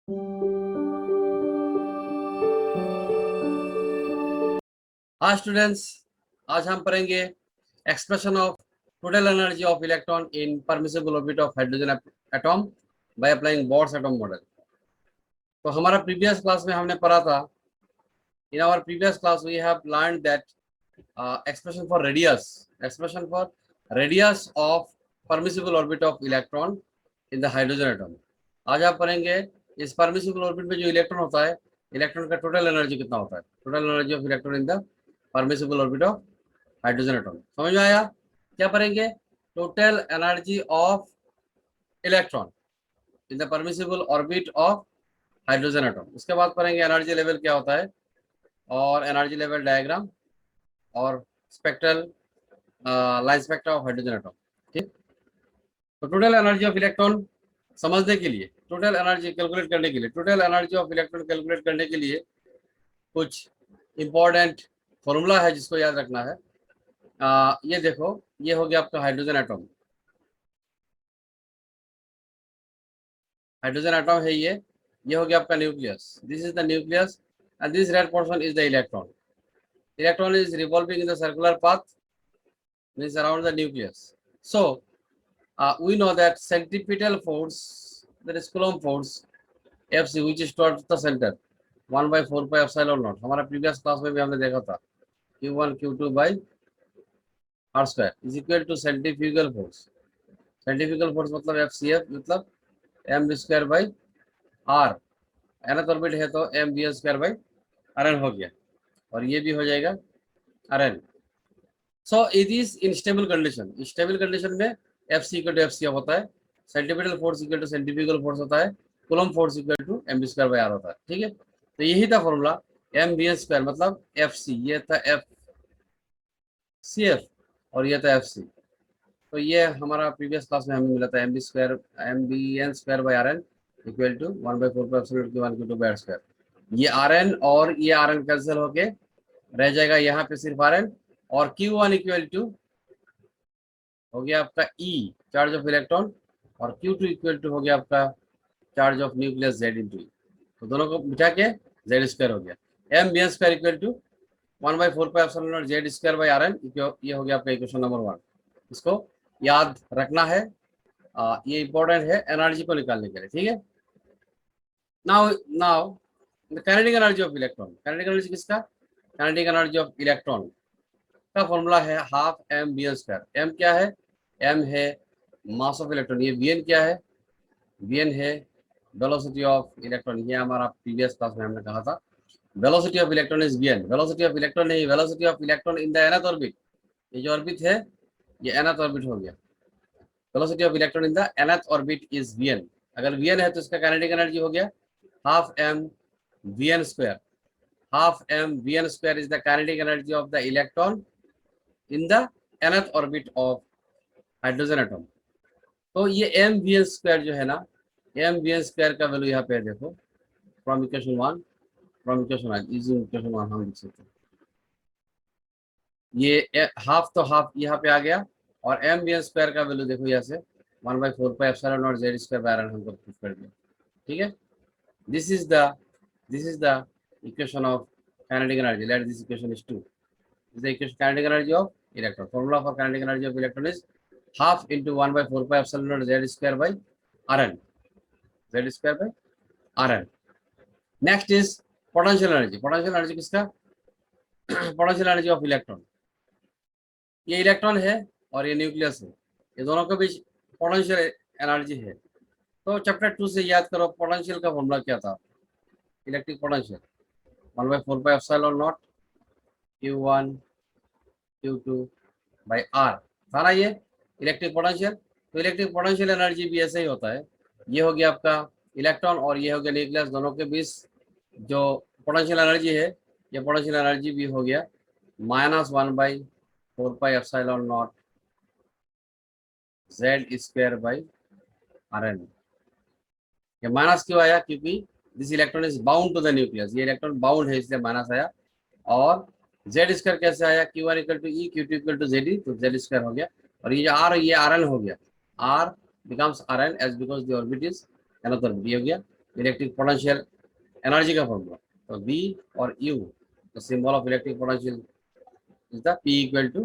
हाँ स्टूडेंट्स, आज हम पढ़ेंगे expression of total energy of electron in permissible orbit of hydrogen atom by applying Bohr's atom model. तो हमारा प्रीवियस क्लास में हमने पढ़ा था, in our previous class we have learn that expression for radius of permissible orbit of electron in the hydrogen atom। आज आप पढ़ेंगे इस परमिसिबल ऑर्बिट में जो इलेक्ट्रॉन होता है, इलेक्ट्रॉन का टोटल एनर्जी कितना होता है, total energy of electron in the permissible orbit of hydrogen atom. समझ में आया? क्या पढ़ेंगे? Total energy of electron in the permissible orbit of hydrogen atom. उसके बाद पढ़ेंगे एनर्जी लेवल क्या होता है और एनर्जी लेवल डायग्राम और spectral line spectra of hydrogen atom. ठीक, तो टोटल एनर्जी ऑफ इलेक्ट्रॉन समझने के लिए, टोटल एनर्जी कैलकुलेट करने के लिए, total energy of electron calculate करने के लिए कुछ इंपॉर्टेंट फॉर्मूला है जिसको याद रखना है। ये देखो, ये हो गया आपका हाइड्रोजन एटॉम। हाइड्रोजन एटॉम है ये हो गया आपका nucleus. This is the nucleus and this red portion is the electron. Electron is revolving in the circular path means around the nucleus. So we know that centripetal force, that is Coulomb force Fc, which is towards the center, 1 by 4 pi epsilon naught। हमारा previous class में भी हमने देखा था Q1 Q2 by r square is equal to centrifugal force। centrifugal force मतलब FCF मतलब m square by r, nth orbit है तो m v square by rn हो गया, और ये भी हो जाएगा rn। So it is in stable condition. Stable condition में Fc इक्वल टू FCF होता है, centripetal force equal to centrifugal force होता है, coulomb force equal to mv square by r होता है। ठीक है, तो यही था फॉर्मूला mv स्क्वायर मतलब Fc, ये था FCF और ये था Fc। तो ये हमारा प्रीवियस क्लास में हमें मिला था mv square square by rn equal to 1 by 4 pi epsilon q1 q2 by r square. ये rn और ये rn कैंसिल होके रह जाएगा यहाँ पे सिर्फ rn, और Q1 इक्वल टू हो गया आपका E, चार्ज ऑफ इलेक्ट्रॉन, और Q2 इक्वल टू हो गया आपका charge of nucleus Z into e. तो दोनों को मिटा के Z स्क्वायर हो गया। m v square equal to 1 by 4 pi epsilon naught Z square by Rn। ये हो गया आपका इक्वेशन नंबर 1। इसको याद रखना है, ये इंपॉर्टेंट है एनर्जी को निकालने के लिए। ठीक है, now kinetic energy of electron. Kinetic energy किसका? काइनेटिक एनर्जी ऑफ इलेक्ट्रॉन का फॉर्मूला है half m v square. m क्या है? m है मास ऑफ इलेक्ट्रॉन। ये vn क्या है? vn है वेलोसिटी ऑफ इलेक्ट्रॉन। ये हमारा प्रीवियस क्लास में हमने कहा था velocity of electron is vn। Velocity of electron नहीं, velocity of electron in the nth orbit. ये जो ऑर्बिट है ये nth ऑर्बिट हो गया। Velocity of electron in the nth orbit is vn। अगर vn है तो इसका काइनेटिक एनर्जी हो गया half m vn square. Half m vn square is the kinetic energy of the electron in the nth orbit of hydrogen atom. तो ये m vn square जो है ना, m vn स्क्वायर का वैल्यू यहाँ पे देखो, from equation 1, from equation 1 easy equation 1 हम लिख सकते हैं। ये हाफ तो हाफ यहाँ पे आ गया, और m vn स्क्वायर का वैल्यू देखो यहाँ से 1 by 4 pi epsilon naught Z square by r हमको प्रूफ कर दिया। ठीक है, this is the equation of kinetic energy. Let this equation is 2 is the equation kinetic energy of electron. Formula for kinetic energy of electron is half into 1 by 4 pi epsilon naught Z square by Rn. Z square by Rn. Next is potential energy. Potential energy किसका? Potential energy of electron. ये electron है और ये nucleus है, ये दोनों के बीच potential energy है। तो चैप्टर 2 से याद करो पोटेंशियल का फॉर्मूला क्या था। Electric potential 1 by 4 pi epsilon naught Q1 Q2 by R था ना ये इलेक्ट्रिक पोटेंशियल। तो इलेक्ट्रिक पोटेंशियल एनर्जी भी ऐसे ही होता है। ये हो गया आपका इलेक्ट्रॉन और ये हो गया न्यूक्लियस, दोनों के बीच जो पोटेंशियल एनर्जी है, ये पोटेंशियल एनर्जी भी हो गया -1 by 4 pi epsilon naught Z square by Rn। ये माइनस क्यों आया? क्योंकि this electron is bound to the nucleus. ये इलेक्ट्रॉन बाउंड है इसलिए माइनस आया। और Z स्क्वायर कैसे आया? Q1 equal to E, Q2 equal to ZE, तो Z स्क्वायर हो गया। और ये R, ये Rn हो गया, R becomes Rn as because the orbit is nth orbit, ये हो गया। इलेक्ट्रिक पोटेंशियल एनर्जी का फॉर्मूला। तो बी और U, the symbol of electric potential is the P equal to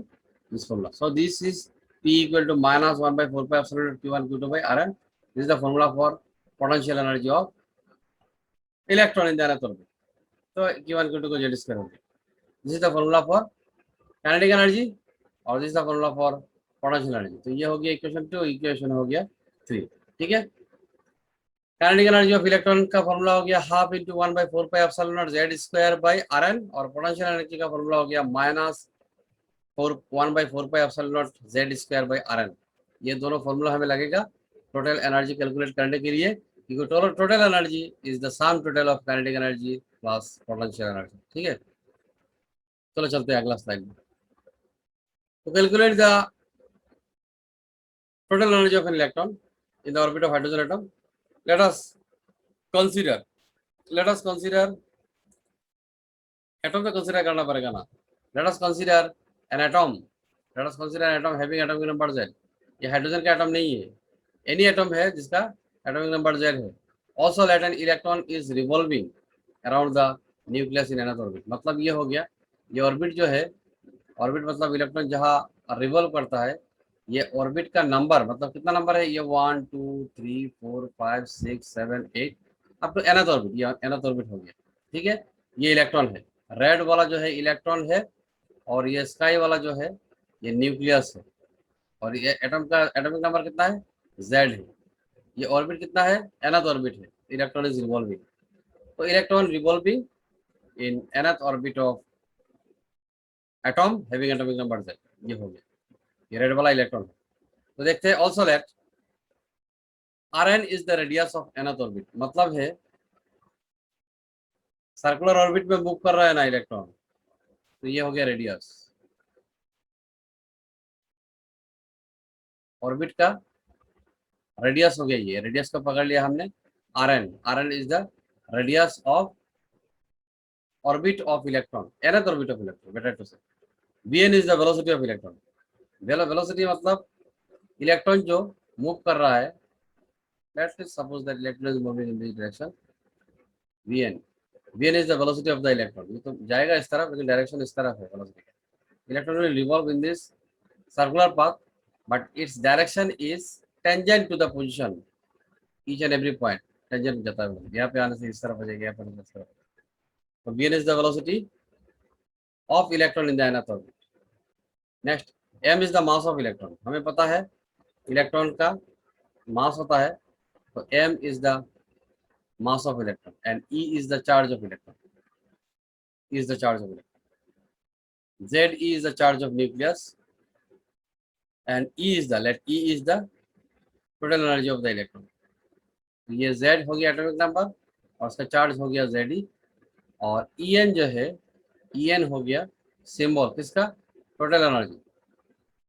this formula. So this is P equal to minus 1 by 4 pi epsilon Q1 Q2 by Rn. This is the formula for potential energy of electron in the nth orbit. So Q1 Q2 को Z square हो गया. This is the formula for kinetic energy और this is the formula for potential energy. तो ये हो गया equation 2, equation हो गया 3. ठीक है. काइनेटिक एनर्जी ऑफ इलेक्ट्रॉन का फॉर्मूला हो गया half into 1 by 4 pi epsilon naught Z square by Rn और पोटेंशियल एनर्जी का फॉर्मूला हो गया minus 1 by 4 pi epsilon naught Z square by Rn. ये दोनों फॉर्मूला हमें लगेगा टोटल एनर्जी कैलकुलेट करने के लिए, क्योंकि total energy is the sum total of kinetic energy plus potential energy. ठीक है, चलो चलते हैं अगला स्लाइड में. तो calculate the total energy of an electron in the orbit of hydrogen atom. let us consider atom तो कंसीडर करना पड़ेगा ना. let us consider an atom having atomic number Z. ये हाइड्रोजन का एटम नहीं है, एनी एटम है जिसका एटॉमिक नंबर Z है. also let an electron is revolving around the nucleus in nth orbit. मतलब ये हो गया, ये ऑर्बिट जो है, ऑर्बिट मतलब इलेक्ट्रॉन जहाँ रिवॉल्व करता है, ये ऑर्बिट का नंबर मतलब कितना नंबर है, ये 1 2 3 4 5 6 7 8 अब तो nth ऑर्बिट, ये nth ऑर्बिट हो गया. ठीक है, ये इलेक्ट्रॉन है, रेड वाला जो है इलेक्ट्रॉन है और ये स्काई वाला जो है ये न्यूक्लियस है. और ये एटम का एटॉमिक नंबर कितना है, Z है. ये ऑर्बिट कितना है, nth ऑर्बिट है. इलेक्ट्रॉन इज रिवॉल्विंग, तो electron revolving in nth orbit of atom having atomic number Z. ये हो गया, ये रेड वाला इलेक्ट्रॉन है. तो देखते हैं also let Rn is the radius of nth orbit. मतलब है सर्कुलर ऑर्बिट में मूव कर रहा है ना इलेक्ट्रॉन, तो ये हो गया रेडियस. ऑर्बिट का रेडियस हो गया, ये रेडियस को पकड़ लिया हमने. Rn is the radius of orbit of electron, nth orbit of electron. Better to say Vn is the velocity of electron. Velocity मतलब इलेक्ट्रॉन जो मूव कर रहा है. Let's suppose that electron is moving in this direction. Vn is the velocity of the electron. ये तो जाएगा इस तरफ, लेकिन डायरेक्शन इस तरफ है वेलोसिटी का. Electron will revolve in this circular path, but its direction is tangent to the position each and every point. tangent जाता है, यहाँ पे आने से इस तरफ हो जाएगा, यहाँ पर इस तरफ. तो Vn is the velocity of electron in the nth orbit. Next, m is the mass of electron. हमें पता है इलेक्ट्रॉन का मास होता है, तो m is the mass of electron and E is the charge of electron. E is the charge of electron. Ze is the charge of nucleus and E is the total energy of the electron. ये Z हो गया atomic number और उसका charge हो गया Ze. और En जो है, En हो गया सिंबल किसका, टोटल एनर्जी.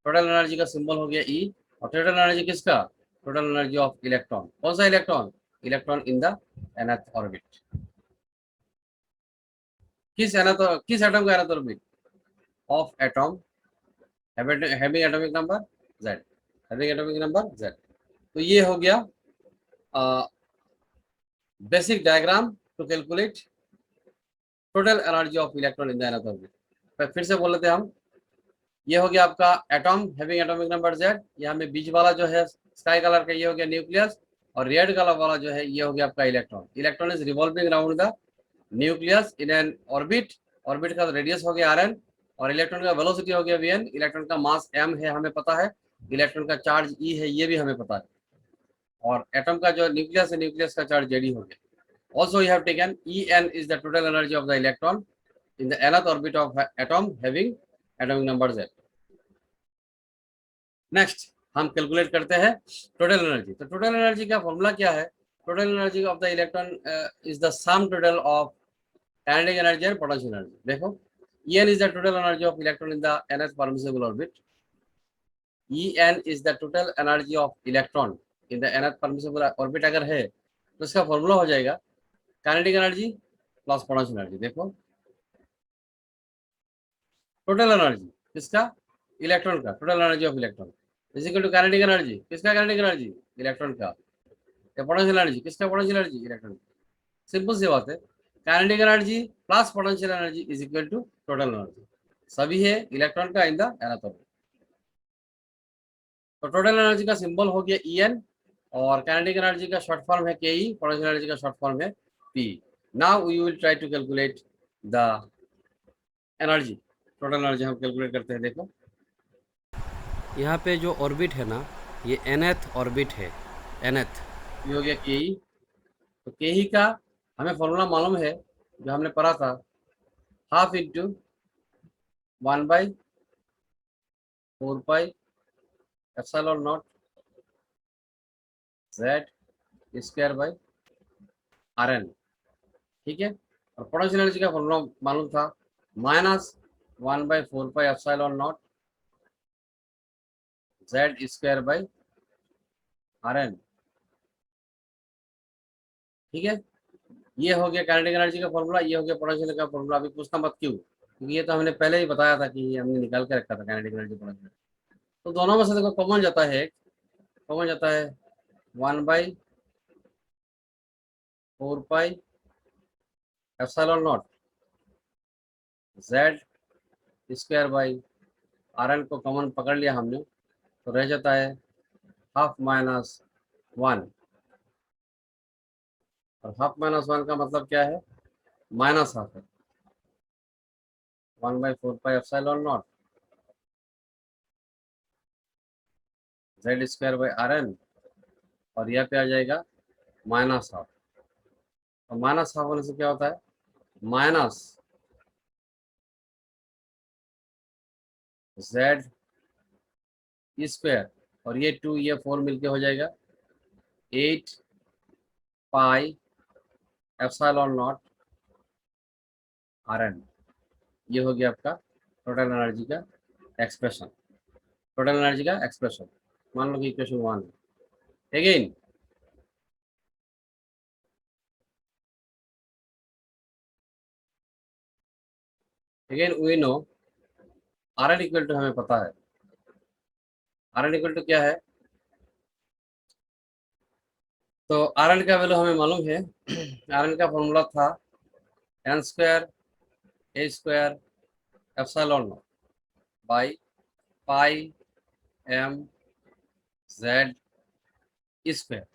टोटल एनर्जी का सिंबल हो गया E. और टोटल एनर्जी किसका, टोटल एनर्जी ऑफ इलेक्ट्रॉन. कौन सा electron, electron in the nth orbit. किस एटम का nth orbit, of atom having atomic number Z. Having atomic number Z. तो ये हो गया basic diagram to calculate total energy of electron in the nth orbit. फिर से बोल लेते हैं हम. ये हो गया आपका atom having atomic number Z. यहाँ में बीच वाला जो है स्काई कलर का, ये हो गया न्यूक्लियस. और रेड कलर वाला जो है ये हो गया आपका electron. Electron is revolving around the nucleus in an orbit. Orbit का रेडियस हो गया Rn और इलेक्ट्रॉन का वेलोसिटी हो गया Vn. इलेक्ट्रॉन का मास m है, हमें पता है. इलेक्ट्रॉन का चार्ज E है, ये भी हमें पता है. और एटम का जो न्यूक्लियस है, न्यूक्लियस का चार्ज Zd हो गया. Also, you have taken En is the total energy of the electron in the nth orbit of atom having atomic number Z. Next, हम कैलकुलेट करते हैं टोटल एनर्जी. तो टोटल एनर्जी का formula क्या है, total energy of the electron is the sum total of kinetic energy and potential energy. देखो, En is the total energy of electron in the nth permissible orbit. En is the total energy of electron in the nth permissible orbit अगर है तो इसका formula हो जाएगा kinetic energy plus potential energy. देखो, total energy किसका, electron का, total energy of electron is equal to kinetic energy किसका, काइनेटिक एनर्जी इलेक्ट्रॉन का. पोटेंशियल एनर्जी किसका, पोटेंशियल एनर्जी इलेक्ट्रॉन. सिंपल सी बात है, kinetic energy plus potential energy is equal to total energy, सभी है इलेक्ट्रॉन का इन द nth ऑर्बिट। तो टोटल एनर्जी का सिंबल हो गया En, और काइनेटिक एनर्जी का शॉर्ट फॉर्म है Ke, पोटेंशियल एनर्जी का शॉर्ट फॉर्म है P। Now we will try to calculate the energy. Total energy हम कैलकुलेट करते हैं। देखो यहाँ पे जो ऑर्बिट है ना, ये nth ऑर्बिट है, nth, ये हो गया Ke। तो Ke का हमें फॉर्मूला मालूम है, जो हमने पढ़ा था, half into 1/4 epsilon not Z square by Rn। ठीक है, और पोटेंशियल एनर्जी का फॉर्मूला मालूम था, -1/4 epsilon not Z square by Rn। ठीक है, ये हो गया काइनेटिक एनर्जी का फॉर्मूला, ये हो गया पोटेंशियल का फॉर्मूला। अभी पूछना मत क्यों, क्योंकि ये तो हमने पहले ही बताया था कि ये हमने निकाल के रखा था काइनेटिक एनर्जी पोटेंशियल। तो दोनों में से देखो कॉमन जाता है, कॉमन जाता है 1/4 epsilon not Z square by Rn को कॉमन पकड़ लिया हमने, तो रह जाता है हाफ माइनस 1, और हाफ माइनस 1 का मतलब क्या है, माइनस हाफ है। 1/4 epsilon not Z square by Rn, और यहाँ पे आ जाएगा माइनस हाफ। और माइनस हाफ होने से क्या होता है, माइनस Z स्क्वायर, और ये 2 ये 4 मिलके हो जाएगा 8 पाई एप्सिलॉन नॉट Rn। ये हो गया आपका टोटल एनर्जी का एक्सप्रेशन, टोटल एनर्जी का एक्सप्रेशन। मान लो कि इक्वेशन 1 है। Again we know Rn equal to, हमें पता है Rn इक्वल टू क्या है। तो Rn का वैल्यू हमें मालूम है। Rn का फॉर्मूला था n square a square epsilon not by pi m z square.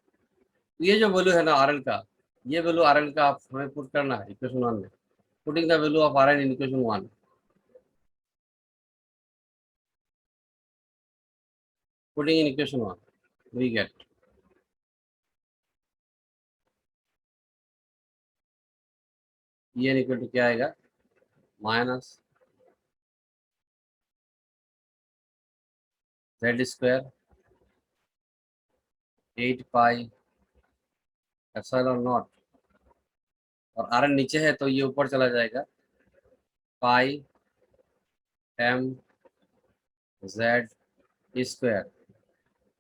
ये जो वैल्यू है ना Rn का, ये वैल्यू Rn का आप हमें पुट करना है इक्वेशन 1 में, putting the value of Rn in equation 1, putting in equation 1 we get ये इक्वल टू क्या आएगा, minus Z square 8 pi epsilon naught, और Rn नीचे है तो ये ऊपर चला जाएगा, pi m Z square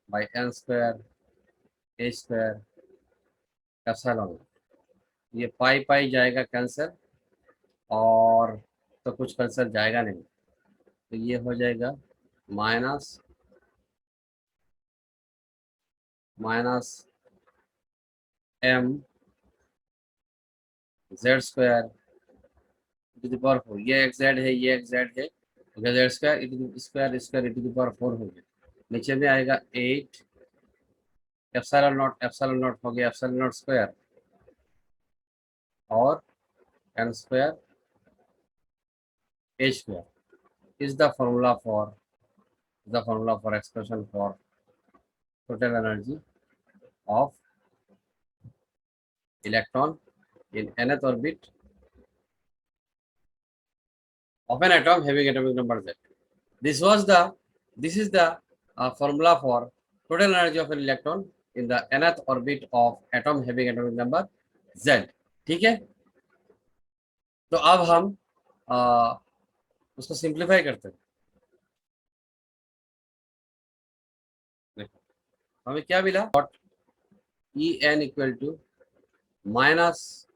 by n square a square epsilon. ये पाई पाई जाएगा कैंसर, और तो कुछ कैंसर जाएगा नहीं, तो ये हो जाएगा minus minus m Z square to the power 4। ये एक Z है, ये एक Z है, Z square e to the square square e to the power 4 हो गया। नीचे में आएगा 8 एप्सिलॉन नॉट हो गया एप्सिलॉन नॉट स्क्वायर, और n square a square is the formula for expression for total energy of electron in nth orbit of an atom having atomic number Z. This was the this is the formula for total energy of an electron in the nth orbit of atom having atomic number Z। ठीक है, तो अब हम उसको simplify करते हैं। देखो हमें क्या मिला, dot E n equal to minus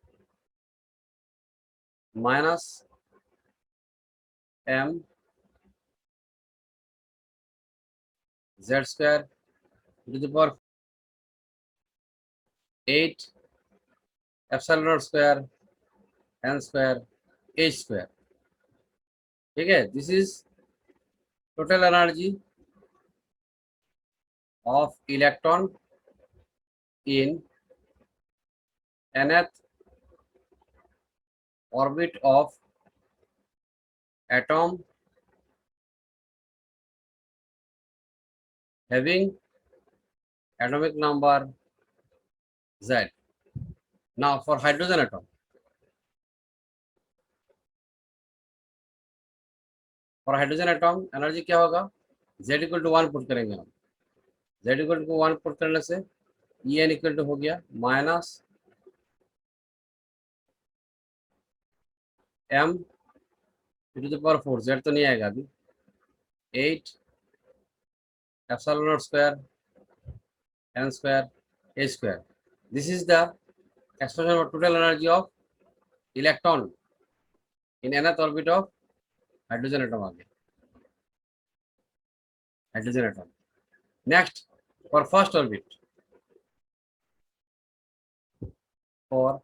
minus m Z square to the power 8 epsilon naught square n square h square, ठीक है। This is total energy of electron in nth orbit of atom having atomic number z. Now for hydrogen atom, energy क्या होगा, z equal to 1 put करेंगे हम, z equal to 1 put करने से En equal to हो गया minus m to the power 4, z तो नहीं आएगा अभी, 8 epsilon naught square n square h square. This is the expression of total energy of electron in nth orbit of hydrogen atom आ गया, hydrogen atom. Next, for first orbit, for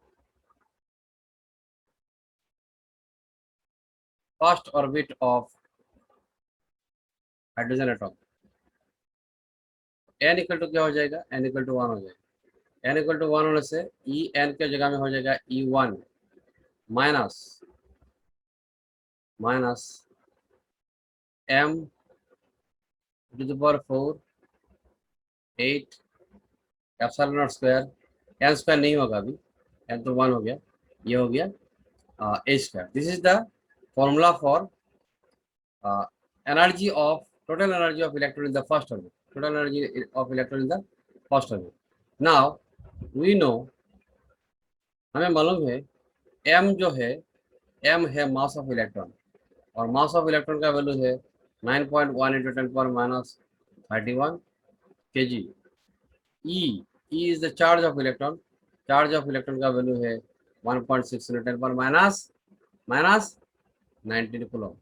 first orbit of hydrogen atom, n equal to क्या हो जाएगा, n equal to 1 हो जाएगा. n equal to 1 होने से E N के जगह में हो जाएगा E1 minus m to the power 4 8 epsilon naught square, n square नहीं होगा अभी, n तो 1 हो गया, ये हो गया h square. This is the formula for energy of total energy of electron in the first orbit, total energy of electron in the first orbit. Now we know, हमें मालूम है m जो है, m है मास ऑफ इलेक्ट्रॉन, और mass of electron का value है 9.1 into 10 power minus 31 kg. E is the charge of electron, charge of electron का वैल्यू है 1.6 into 10 power minus 19 coulomb,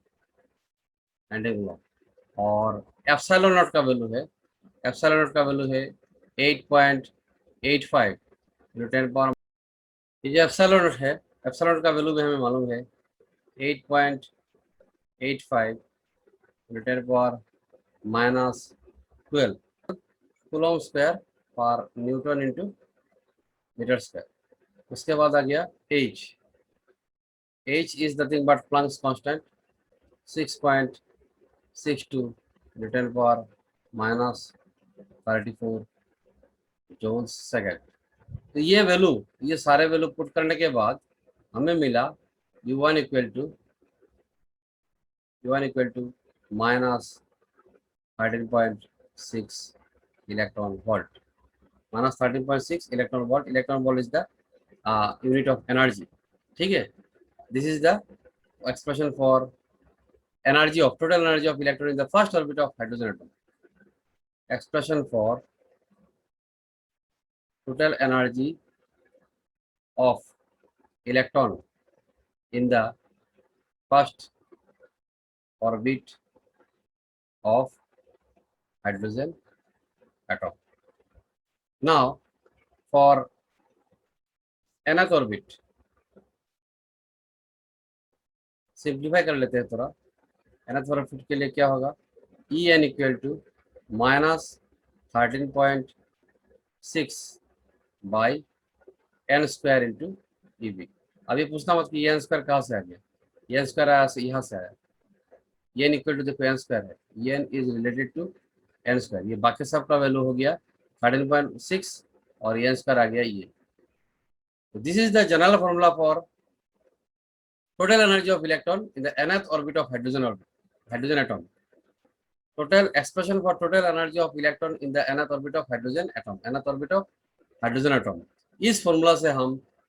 और एप्सिलॉन नॉट का वैल्यू है, एप्सिलॉन नॉट का वैल्यू है 8.85 into 10 पावर. ये जो एप्सिलॉन नॉट है, एप्सिलॉन नॉट का वैल्यू भी हमें मालूम है 8.85 into 10 power minus 12 Coulomb square पर न्यूटन इंटू मीटर स्क्वायर. उसके बाद आ गया H. H is nothing but Planck's constant, 6.62 into 10 power minus 34 joules second. तो ये वैल्यू, ये सारे वैल्यू पुट करने के बाद हमें मिला U1 equal to minus 13.6 electron volt, minus 13.6 electron volt. Electron volt is the unit of energy, ठीक है. This is the expression for energy of total energy of electron in the first orbit of hydrogen atom. Expression for total energy of electron in the first orbit of hydrogen atom. Now for nth orbit, simplify कर लेते हैं थोड़ा. nth orbit के लिए क्या होगा, En equal to minus 13.6 by n square into EB. अभी पूछना मत कि n स्क्वायर कहाँ से आ गया, n स्क्वायर आया यहाँ से आया. n इक्वल टू देखो n स्क्वायर है, n is related to n square. ये बाकी सब का वैल्यू हो गया 13.6 और n स्क्वायर आ गया ये. This is the general formula for total energy of electron in the nth orbit of hydrogen atom. Total expression for total energy of electron in the nth orbit of hydrogen atom, nth orbit of hydrogen atom. इस formula से हम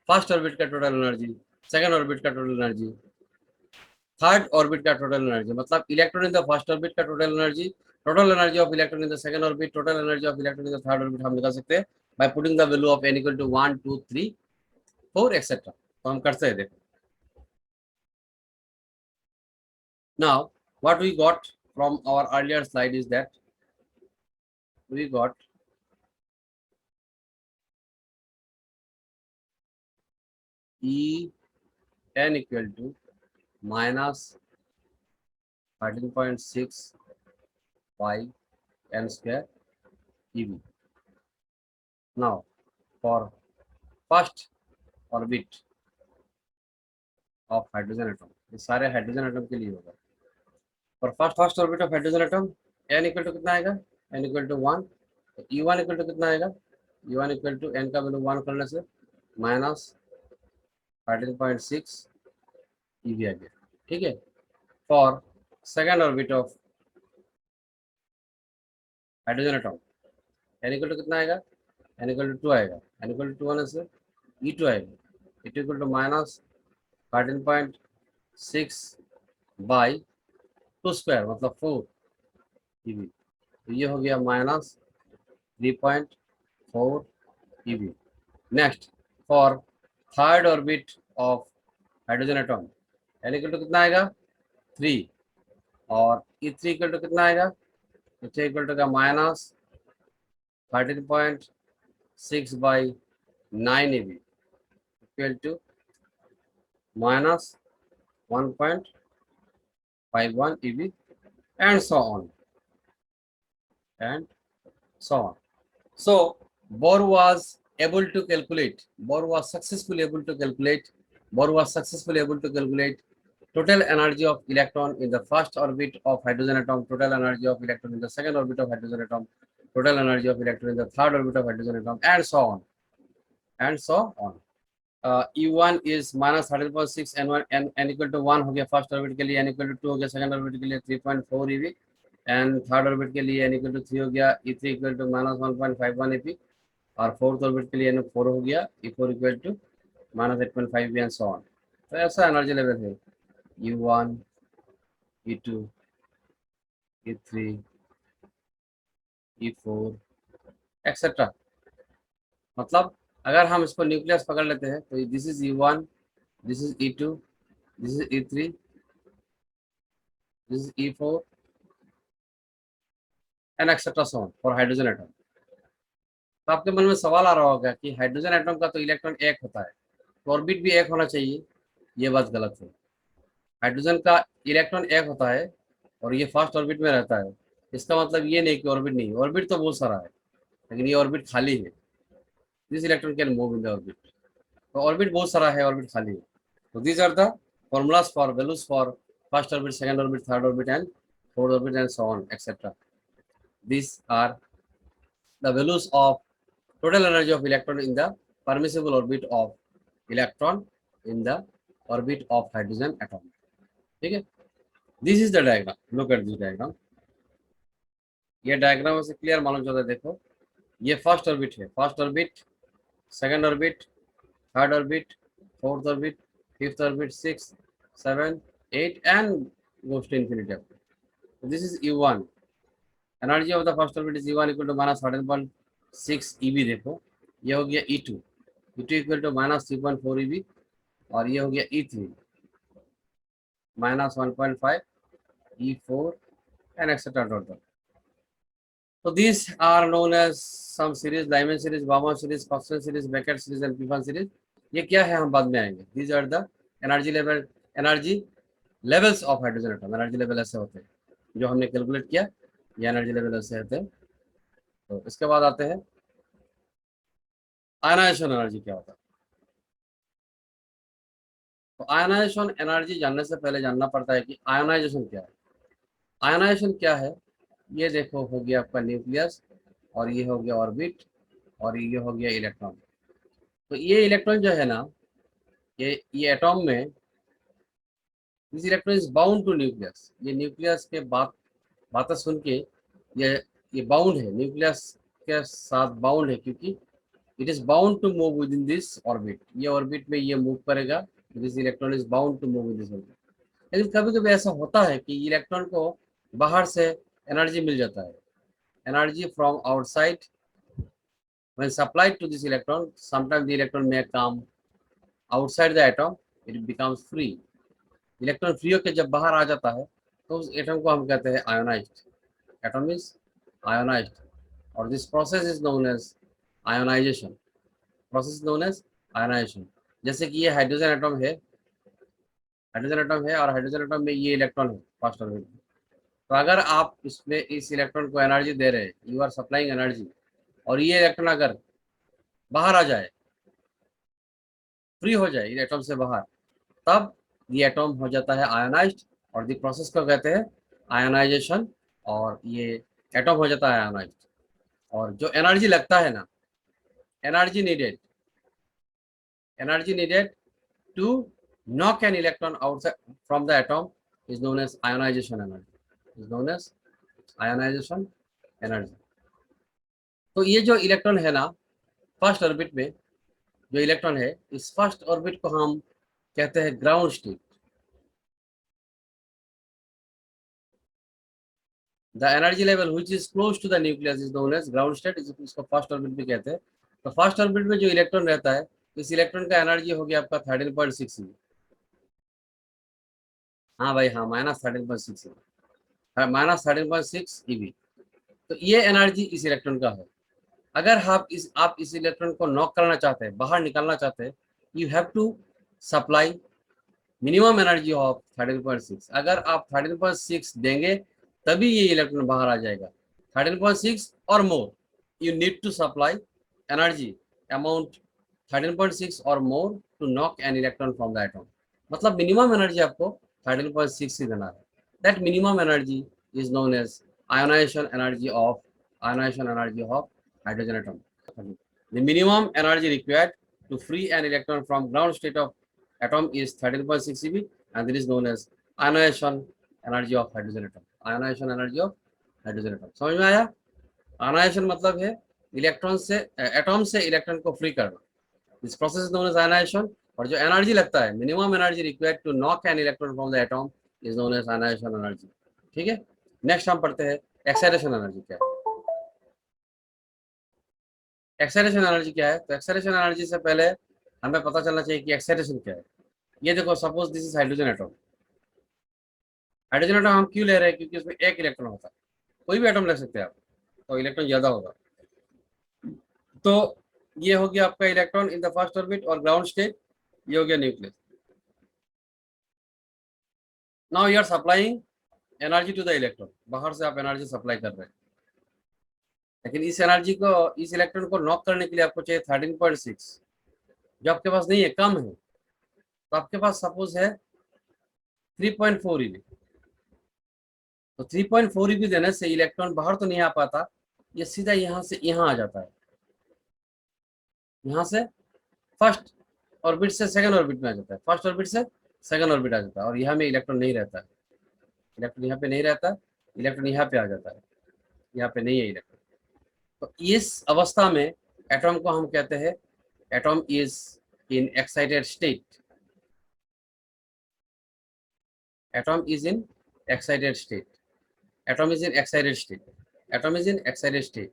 first orbit का total energy, second orbit का total energy, third orbit का total energy, मतलब electron in the first orbit का total energy, total energy of electron in the second orbit, total energy of electron in the third orbit हम निकाल सकते हैं by putting the value of n equal to 1 2 3 4 etcetera. तो हम करते हैं. देखो now what we got from our earlier slide is that we got E n equal to minus 13.6 by n square ev. Now for first orbit of hydrogen atom, ये सारे hydrogen atom के लिए होगा. For first orbit of hydrogen atom, n equal to कितना आएगा? n equal to 1. E1 equal to कितना आएगा? E1 equal to n का वैल्यू 1 करने से माइनस 13.6 EV आ गया. ठीक है. For second orbit of hydrogen atom, n equal to कितना आएगा? n equal to 2 आएगा. n equal to 2 आने से E2 आएगा. E2 equal to minus 13.6 by 2 square मतलब 4 EV. तो ये हो गया minus 3.4 EV. Next for third orbit of hydrogen atom, n equal to कितना आएगा? 3 और E3 इक्वल टू कितना आएगा? E3 इक्वल टू का minus 13.6 by 9 EV equal to minus 1.51 EV and so on and so on. So Bohr was able to calculate, Bohr was successfully able to calculate total energy of electron in the first orbit of hydrogen atom, total energy of electron in the second orbit of hydrogen atom, total energy of electron in the third orbit of hydrogen atom, and so on and so on. E1 is minus 13.6 n equal to 1 हो गया first orbit के लिए, n equal to 2 हो गया second orbit के लिए 3.4 eV and third orbit के लिए n equal to 3 हो गया, E3 equal to minus 1.51 eV और फोर्थ ऑर्बिट के लिए n 4 हो गया, E4 equal to minus 8.5 eV and so on. तो ऐसा एनर्जी लेवल है E1, E2, E3, E4 etcetera. मतलब अगर हम इसको न्यूक्लियस पकड़ लेते हैं तो this is E1, this is E2, this is E3, this is E4 and etcetera so on for hydrogen atom. तो आपके मन में सवाल आ रहा होगा कि हाइड्रोजन एटम का तो इलेक्ट्रॉन एक होता है, तो ऑर्बिट भी एक होना चाहिए. ये बात गलत है. हाइड्रोजन का इलेक्ट्रॉन एक होता है और ये फर्स्ट ऑर्बिट में रहता है. इसका मतलब ये नहीं कि ऑर्बिट नहीं, ऑर्बिट तो बहुत सारा है लेकिन ये ऑर्बिट खाली है. This electron can move in the orbit. तो ऑर्बिट बहुत सारा है, ऑर्बिट खाली है. तो these are the formulas for values for first orbit, second orbit, third orbit and fourth orbit and so on etc. These are the values of total energy of electron in the permissible orbit of electron in the orbit of hydrogen atom. ठीक है. This is the diagram. Look at this diagram. ये diagram से clear मालूम चलता है. देखो ये first orbit है, first orbit, second orbit, third orbit, fourth orbit, fifth orbit, 6, 7, 8 and goes to infinity. So this is E1. Energy of the first orbit is E1 equal to minus 13.6 EV. देखो ये हो गया E2, E2 equal to minus 3.4 EV और ये हो गया E3 minus 1.5 E4 and etc. total. So these are known as some series, Lyman series, Bauma series, Coxon series, Beckett series and Pfund series. ये क्या है हम बाद में आएंगे. These are the energy levels of hydrogen atom. Energy level ऐसे होते हैं जो हमने कैलकुलेट किया, ये एनर्जी लेवल ऐसे होते हैं. तो इसके बाद आते हैं आयनाइजेशन एनर्जी क्या होता है. तो आयनाइजेशन एनर्जी जानने से पहले जानना पड़ता है कि आयनाइजेशन क्या है. आयनाइजेशन क्या है, ये देखो हो गया आपका न्यूक्लियस और ये हो गया ऑर्बिट और ये हो गया इलेक्ट्रॉन. तो ये इलेक्ट्रॉन जो है ना, ये एटॉम में this electron is bound to nucleus. ये न्यूक्लियस के बातें सुन के ये बाउंड है, न्यूक्लियस के साथ बाउंड है क्योंकि it is bound to move within this orbit. ये ऑर्बिट में ये मूव करेगा. This electron is bound to move in this orbit. लेकिन कभी कभी ऐसा होता है कि इलेक्ट्रॉन को बाहर से एनर्जी मिल जाता है. Energy from outside when supplied to this electron, sometimes the electron may come outside the atom, it becomes free. Electron free होकर जब बाहर आ जाता है तो उस एटम को हम कहते हैं आयोनाइज्ड. एटम इज आयोनाइज्ड और this process is known as ionization. Process known as ionization. जैसे कि ये हाइड्रोजन एटम है, हाइड्रोजन एटम है और हाइड्रोजन एटम में ये इलेक्ट्रॉन है फर्स्ट ऑर्बिट। तो अगर आप इसमें इस इलेक्ट्रॉन को एनर्जी दे रहे हैं, यू आर सप्लाइंग एनर्जी, और ये इलेक्ट्रॉन अगर बाहर आ जाए, फ्री हो जाए इस एटम से बाहर, तब ये एटम हो जाता है आयोनाइज्ड, और द प्रोसेस को कहते हैं आयोनाइजेशन, और ये एटम हो जाता है आयोनाइज्ड। और जो एनर्जी लगता है ना, energy needed, energy needed to knock an electron outside from the atom is known as ionization energy, is known as ionization energy। तो ये जो इलेक्ट्रॉन है ना फर्स्ट ऑर्बिट में, जो इलेक्ट्रॉन है इस फर्स्ट ऑर्बिट को हम कहते हैं ground state. The energy level which is close to the nucleus is known as ground state, इसको फर्स्ट ऑर्बिट भी कहते हैं। तो फर्स्ट ऑर्बिट में जो इलेक्ट्रॉन रहता है, इस इलेक्ट्रॉन का एनर्जी हो गया आपका 13.6 eV। हाँ भाई हाँ, -13.6 eV, -13.6 eV। तो ये एनर्जी इस इलेक्ट्रॉन का है। अगर आप इस इलेक्ट्रॉन को नॉक करना चाहते हैं, बाहर निकालना चाहते हैं, you have to supply minimum energy of 13.6। अगर आप 13.6 देंगे तभी ये इलेक्ट्रॉन बाहर आ जाएगा। 13.6 or more, you need to supply energy amount 13.6 or more to knock an electron from the atom. मतलब मिनिमम एनर्जी आपको 13.6 ही देना है। That minimum energy is known as ionisation energy of hydrogen atom। The minimum energy required to free an electron from ground state of atom is 13.6 eV, and this is known as ionization energy of hydrogen atom। ionization energy of hydrogen atom समझ में आया? Ionisation मतलब है electron से, atom से electron को free करना। This process is known as ionization. और जो एनर्जी लगता है, minimum energy required to knock an electron from the atom is known as ionisation energy. ठीक है, नेक्स्ट हम पढ़ते हैं एक्साइटेशन एनर्जी क्या है। एक्साइटेशन एनर्जी क्या है? तो एक्साइटेशन एनर्जी से पहले हमें पता चलना चाहिए कि एक्साइटेशन क्या है। ये देखो, suppose this is hydrogen atom. Hydrogen atom हम क्यों ले रहे हैं? क्योंकि उसमें एक इलेक्ट्रॉन होता है। कोई भी एटम ले सकते हैं आप, तो इलेक्ट्रॉन ज्यादा होगा। तो ये हो गया आपका electron in the first orbit और ग्राउंड स्टेट, ये हो गया nucleus. Now you are supplying energy to the electron, बाहर से आप एनर्जी सप्लाई कर रहे हैं। लेकिन इस एनर्जी को, इस इलेक्ट्रॉन को नॉक करने के लिए आपको चाहिए 13.6, जो आपके पास नहीं है, कम है। तो आपके पास सपोज है 3.4 eV। तो 3.4 eV देने से इलेक्ट्रॉन बाहर तो नहीं आ पाता, ये सीधा यहाँ से यहाँ आ जाता है, यहाँ से फर्स्ट ऑर्बिट से सेकंड ऑर्बिट में आ जाता है, फर्स्ट ऑर्बिट से सेकंड ऑर्बिट आ जाता है, और यहाँ में इलेक्ट्रॉन नहीं रहता है। इलेक्ट्रॉन यहाँ पे नहीं रहता, इलेक्ट्रॉन यहाँ पे आ जाता है, यहाँ पे नहीं है इलेक्ट्रॉन। तो इस अवस्था में एटॉम को हम कहते हैं atom is in excited state. Atom is in excited state, atom is in excited state, atom is in excited state.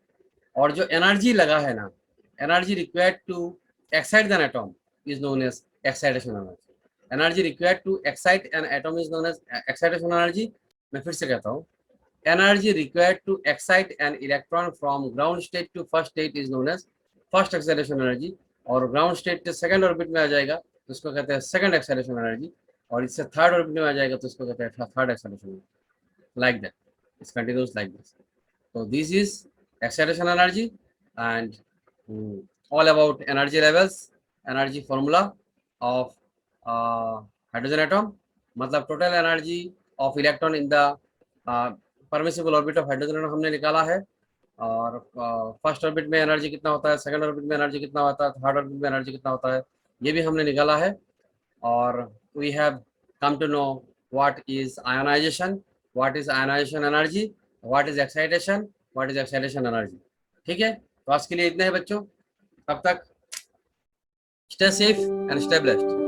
और जो एनर्जी लगा है ना, energy required to excite an atom is known as excitation energy. Energy required to excite an atom is known as excitation energy. मैं फिर से कहता हूँ, energy required to excite an electron from ground state to first state is known as first excitation energy. और ground state से second orbit में आ जाएगा तो उसको कहते हैं सेकंड एक्साइटेशन एनर्जी, और इससे थर्ड ऑर्बिट में आ जाएगा तो उसको कहते हैं third excitation energy. Like that, it's continuous like this. So this is excitation energy, and all about energy levels, energy formula of hydrogen atom। मतलब total energy of electron in the permissible orbit of hydrogen atom हमने निकाला है। और first orbit में energy कितना होता है, second orbit में एनर्जी कितना होता है, थर्ड ऑर्बिट में एनर्जी कितना होता है, ये भी हमने निकाला है। और we have come to know what is ionization, what is ionization energy, what is excitation, what is excitation energy. ठीक है, तो आज के लिए इतना है बच्चों। तब तक stay safe and stay blessed.